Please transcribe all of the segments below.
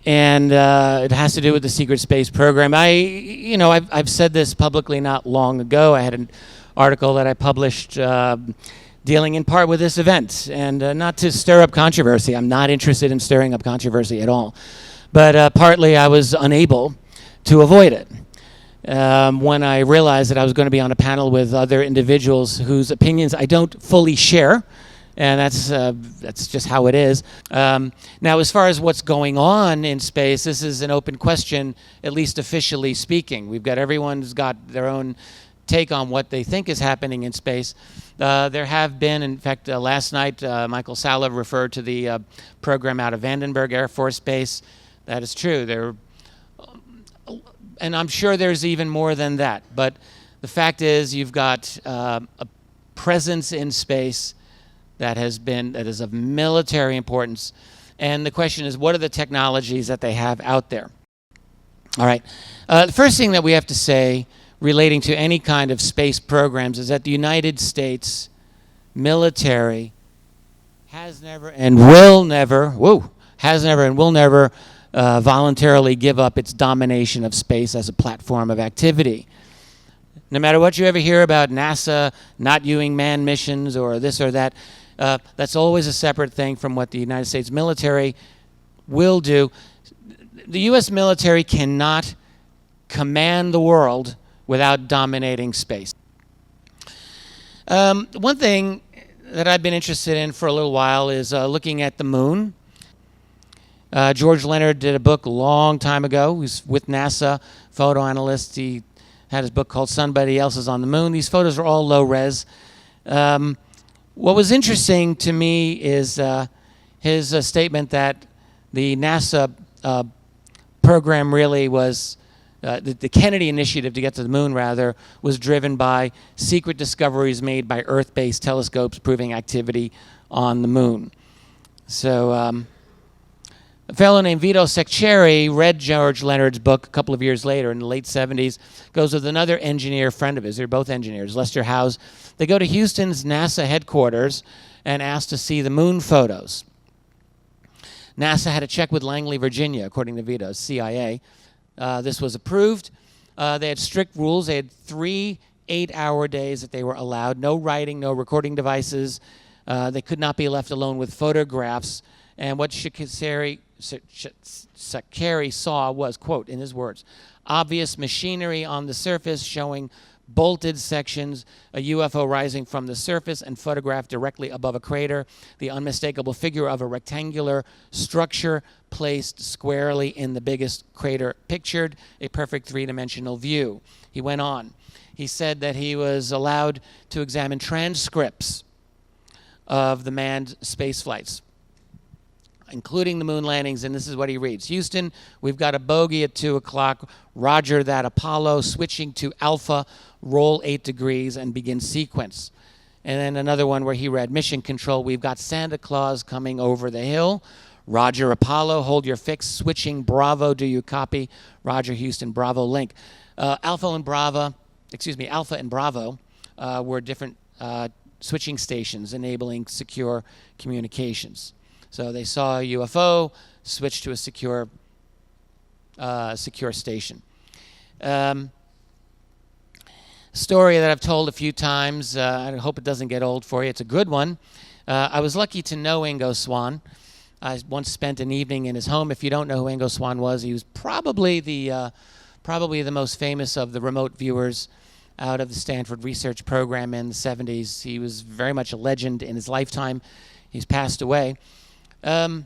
and it has to do with the secret space program. I've said this publicly not long ago. I had an article that I published dealing in part with this event, and not to stir up controversy. I'm not interested in stirring up controversy at all. But partly I was unable to avoid it when I realized that I was going to be on a panel with other individuals whose opinions I don't fully share, and that's just how it is. Now, as far as what's going on in space, this is an open question, at least officially speaking. Everyone's got their own take on what they think is happening in space. There have been, in fact, last night, Michael Sala referred to the program out of Vandenberg Air Force Base. That is true. And I'm sure there's even more than that. But the fact is, you've got a presence in space that is of military importance. And the question is, what are the technologies that they have out there? All right. The first thing that we have to say relating to any kind of space programs is that the United States military has never and will never voluntarily give up its domination of space as a platform of activity. No matter what you ever hear about NASA not doing manned missions or this or that, that's always a separate thing from what the United States military will do. The U.S. military cannot command the world without dominating space. One thing that I've been interested in for a little while is looking at the moon. George Leonard did a book a long time ago. He's with NASA, photo analyst. He had his book called Somebody Else is on the Moon. These photos are all low res. What was interesting to me is his statement that the NASA program really was the Kennedy initiative to get to the moon, rather, was driven by secret discoveries made by Earth-based telescopes proving activity on the moon. So a fellow named Vito Saccheri read George Leonard's book a couple of years later in the late 70s, goes with another engineer friend of his. They're both engineers, Lester Howes. They go to Houston's NASA headquarters and ask to see the moon photos. NASA had to check with Langley, Virginia, according to Vito's CIA. This was approved. They had strict rules. They had 3 8-hour days that they were allowed. No writing, no recording devices. They could not be left alone with photographs. And what Saccheri saw was, quote, in his words, obvious machinery on the surface showing bolted sections, a UFO rising from the surface and photographed directly above a crater, the unmistakable figure of a rectangular structure placed squarely in the biggest crater pictured, a perfect three-dimensional view. He went on. He said that he was allowed to examine transcripts of the manned space flights, including the moon landings, and this is what he reads. Houston, we've got a bogey at 2 o'clock. Roger that, Apollo, switching to Alpha, roll 8 degrees and begin sequence. And then another one where he read, mission control, we've got Santa Claus coming over the hill. Roger, Apollo, hold your fix, switching Bravo, do you copy? Roger, Houston, Bravo, link. Alpha and Bravo were different switching stations enabling secure communications. So they saw a UFO, switched to a secure station. Story that I've told a few times. I hope it doesn't get old for you. It's a good one. I was lucky to know Ingo Swann. I once spent an evening in his home. If you don't know who Ingo Swann was, he was probably the most famous of the remote viewers out of the Stanford Research Program in the 70s. He was very much a legend in his lifetime. He's passed away. So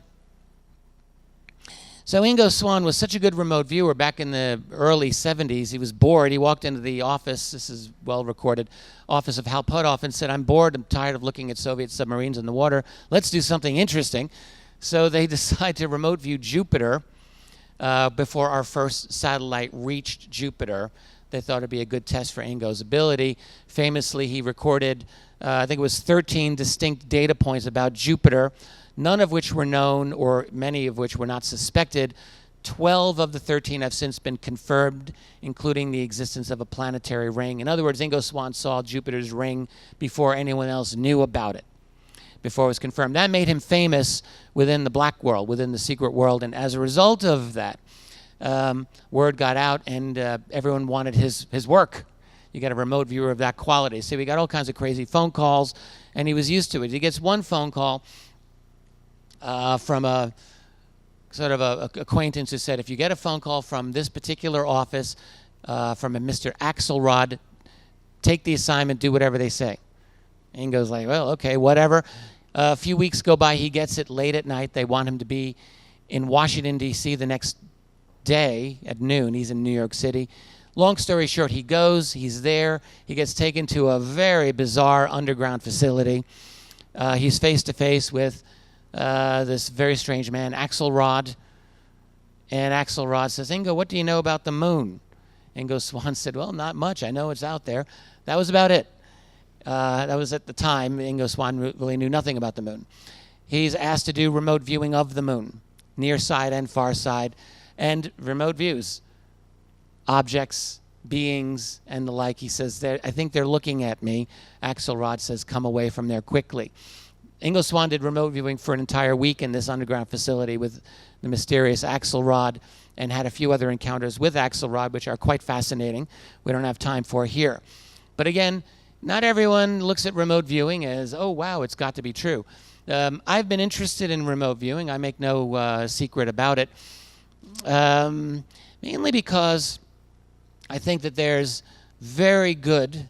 Ingo Swann was such a good remote viewer back in the early 70s. He was bored. He walked into the office, this is well recorded, office of Hal Puthoff and said, I'm bored, I'm tired of looking at Soviet submarines in the water. Let's do something interesting. So they decided to remote view Jupiter before our first satellite reached Jupiter. They thought it'd be a good test for Ingo's ability. Famously, he recorded, I think it was 13 distinct data points about Jupiter, none of which were known or many of which were not suspected. 12 of the 13 have since been confirmed, including the existence of a planetary ring. In other words, Ingo Swann saw Jupiter's ring before anyone else knew about it, before it was confirmed. That made him famous within the black world, within the secret world, and as a result of that, word got out, and everyone wanted his work. You got a remote viewer of that quality. So we got all kinds of crazy phone calls, and he was used to it. He gets one phone call from a sort of a acquaintance who said, if you get a phone call from this particular office, from a Mr. Axelrod, take the assignment, do whatever they say. And he goes like, well, okay, whatever. A few weeks go by, he gets it late at night. They want him to be in Washington, D.C. the next day at noon. He's in New York City. Long story short, he goes, he's there. He gets taken to a very bizarre underground facility. He's face-to-face with this very strange man, Axelrod. And Axelrod says, Ingo, what do you know about the moon? Ingo Swann said, well, not much. I know it's out there. That was about it. That was at the time. Ingo Swann really knew nothing about the moon. He's asked to do remote viewing of the moon, near side and far side, and remote views. Objects, beings, and the like. He says, I think they're looking at me. Axelrod says, come away from there quickly. Ingo Swann did remote viewing for an entire week in this underground facility with the mysterious Axelrod, and had a few other encounters with Axelrod, which are quite fascinating. We don't have time for here. But again, not everyone looks at remote viewing as, oh, wow, it's got to be true. I've been interested in remote viewing. I make no secret about it, mainly because I think that there's very good,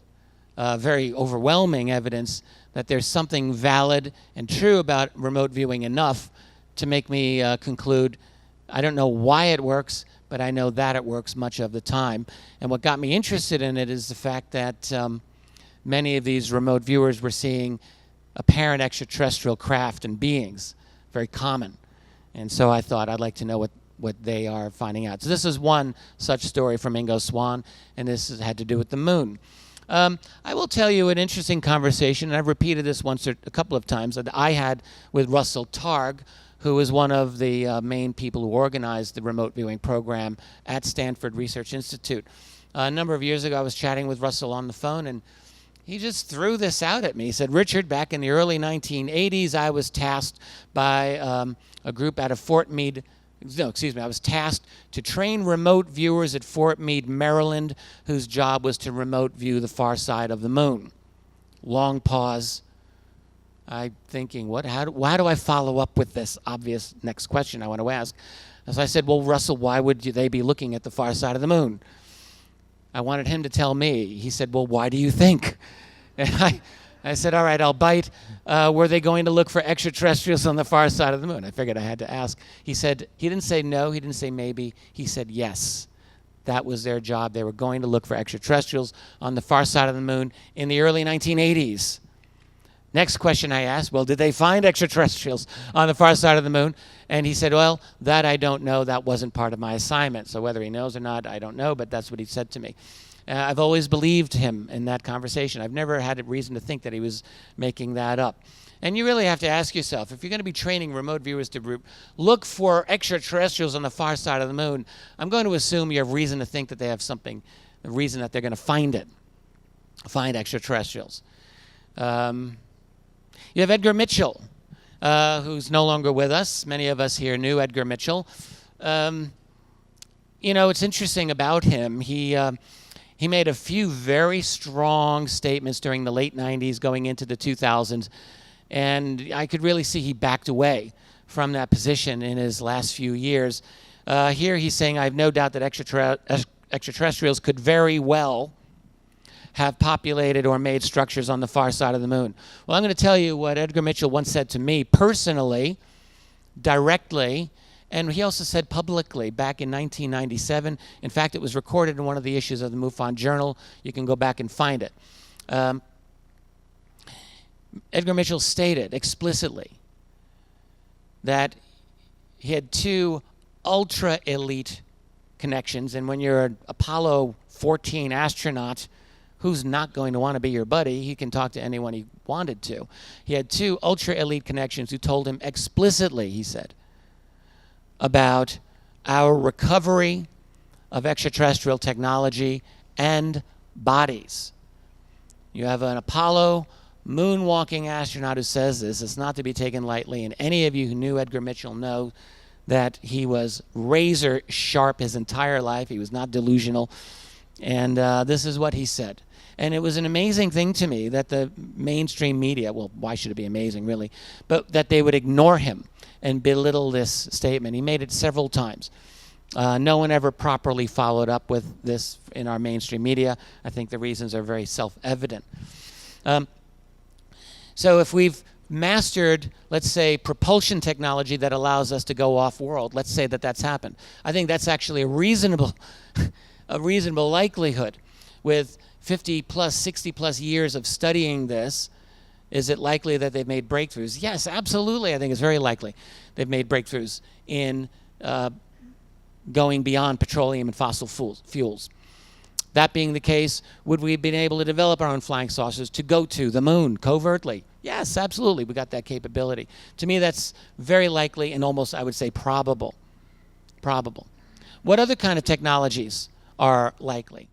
very overwhelming evidence that there's something valid and true about remote viewing enough to make me conclude, I don't know why it works, but I know that it works much of the time. And what got me interested in it is the fact that many of these remote viewers were seeing apparent extraterrestrial craft and beings, very common. And so I thought I'd like to know what they are finding out. So this is one such story from Ingo Swann, and this had to do with the moon. I will tell you an interesting conversation, and I've repeated this once or a couple of times, that I had with Russell Targ, who was one of the main people who organized the remote viewing program at Stanford Research Institute. A number of years ago, I was chatting with Russell on the phone, and he just threw this out at me. He said, Richard, back in the early 1980s, I was tasked by a group out of Fort Meade. No, excuse me, I was tasked to train remote viewers at Fort Meade, Maryland, whose job was to remote view the far side of the moon. Long pause. I'm thinking, why do I follow up with this obvious next question I want to ask? As I said, well, Russell, why would they be looking at the far side of the moon? I wanted him to tell me. He said, well, why do you think? And I said, all right, I'll bite. Were they going to look for extraterrestrials on the far side of the moon? I figured I had to ask. He said, he didn't say no, he didn't say maybe. He said yes. That was their job. They were going to look for extraterrestrials on the far side of the moon in the early 1980s. Next question I asked, well, did they find extraterrestrials on the far side of the moon? And he said, well, that I don't know. That wasn't part of my assignment. So whether he knows or not, I don't know, but that's what he said to me. I've always believed him in that conversation. I've never had a reason to think that he was making that up. And you really have to ask yourself, if you're going to be training remote viewers to look for extraterrestrials on the far side of the moon, I'm going to assume you have reason to think that they have something, a reason that they're going to find extraterrestrials. You have Edgar Mitchell, who's no longer with us. Many of us here knew Edgar Mitchell. You know, it's interesting about him. He made a few very strong statements during the late 90s going into the 2000s, and I could really see he backed away from that position in his last few years. Here he's saying, I have no doubt that extraterrestrials could very well have populated or made structures on the far side of the moon. Well, I'm going to tell you what Edgar Mitchell once said to me personally, directly, and he also said publicly back in 1997. In fact, it was recorded in one of the issues of the MUFON Journal. You can go back and find it. Edgar Mitchell stated explicitly that he had two ultra-elite connections, and when you're an Apollo 14 astronaut, who's not going to want to be your buddy? He can talk to anyone he wanted to. He had two ultra-elite connections who told him explicitly, he said, about our recovery of extraterrestrial technology and bodies. You have an Apollo moonwalking astronaut who says this. It's not to be taken lightly, and any of you who knew Edgar Mitchell know that he was razor sharp his entire life. He was not delusional, and this is what he said. And it was an amazing thing to me that the mainstream media, well, why should it be amazing, really, but that they would ignore him and belittle this statement. He made it several times. No one ever properly followed up with this in our mainstream media. I think the reasons are very self-evident. So if we've mastered, let's say, propulsion technology that allows us to go off-world, let's say that that's happened. I think that's actually a reasonable likelihood. With 50 plus, 60 plus years of studying this, is it likely that they've made breakthroughs? Yes, absolutely. I think it's very likely they've made breakthroughs in going beyond petroleum and fossil fuels. That being the case, would we have been able to develop our own flying saucers to go to the moon covertly? Yes, absolutely. We got that capability. To me, that's very likely and almost, I would say, probable. What other kind of technologies are likely?